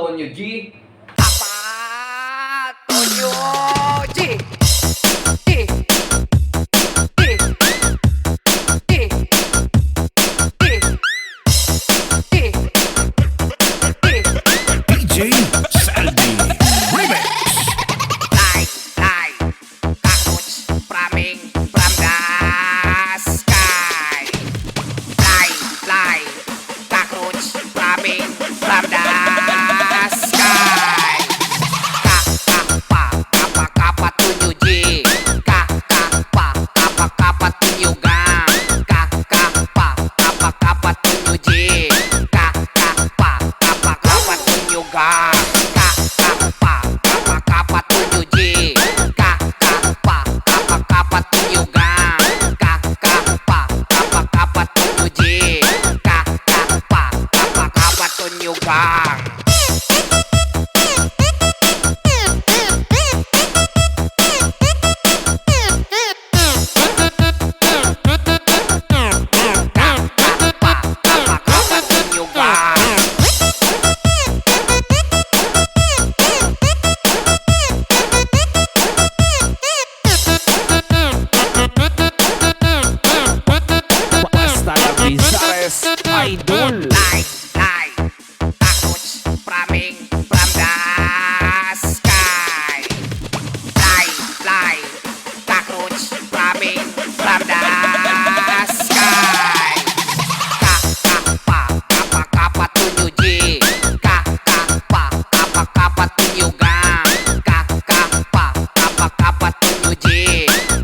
Tonyo G. Tonyo G. G. G. G. G. G. DJ Saldi Remix. Like, cockroach flaming from the sky. Fly, cockroach flaming from the sky. Kapa tunyo G. Kapa tunyo gang. Kapa tunyo G. Kapa tunyo gang. Kapa tunyo G. Kapa tunyo gang. Kapa tunyo G. Kapa tunyo gang. Basta la Bizares Idol. Like, cockroach flaming from the sky. Fly, cockroach flaming from the sky. Kapa tunyo G. Kapa tunyo gang. Kapa tunyo G.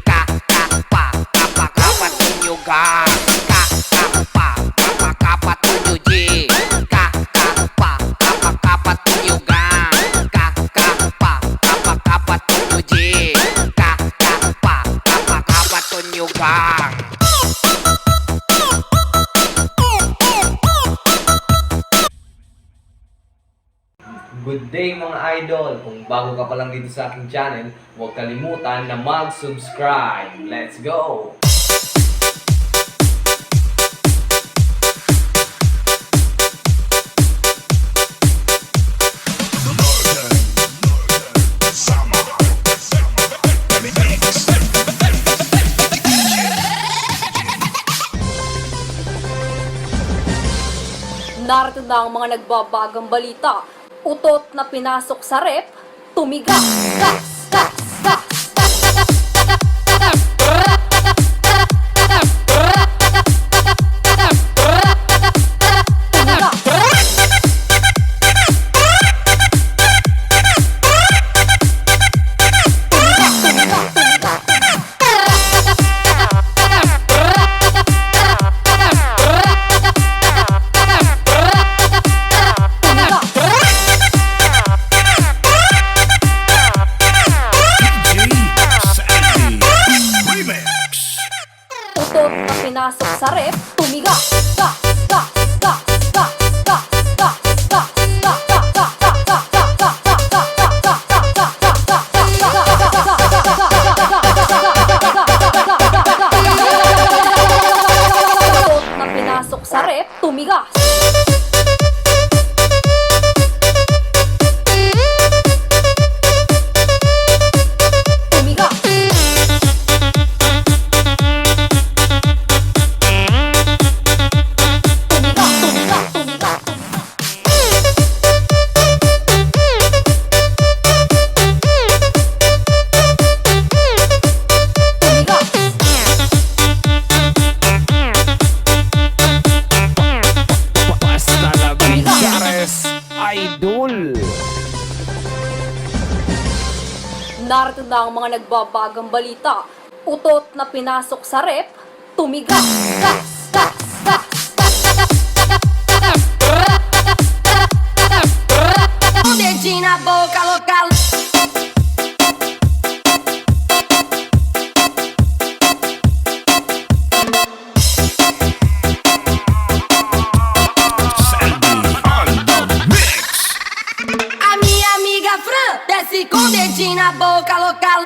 Kapa tunyo gang. Kapa tunyo G. Kapa tunyo gang. Kapa tunyo G. Kapa tunyo gang. Good day mga idol! Kung bago ka pa lang dito sa aking channel, huwag kalimutan na mag-subscribe. Let's go! Narito na ang mga nagbabagang balita. Utot na pinasok sa rep, tumigas. Utot na pinasok sa rep, tumigas. Utot na pinasok sa rep, tumigas. Basta la Bizares Idol. Narito na ang mga nagbabagang balita. Utot na pinasok sa rep, tumigas. Dedinho na boca local. Saldi on the mix. A minha amiga Fran desce com o dedinho na boca local.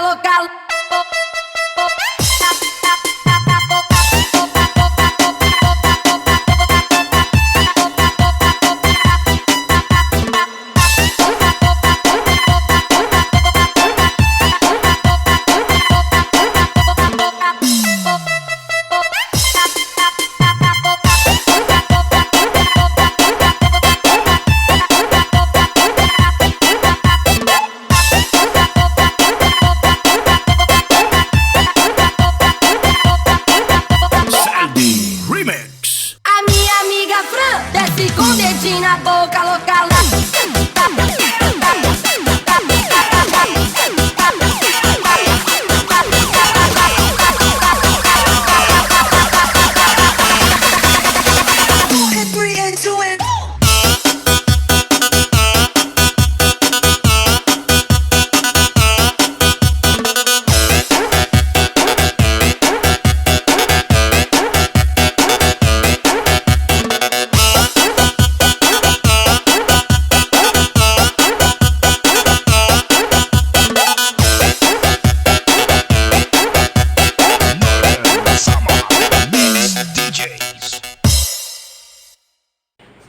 local. Saldi Remix. A minha amiga Fran desce com o dedinho na boca local.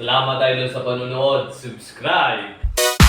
Salamat idol sa panonood. Subscribe!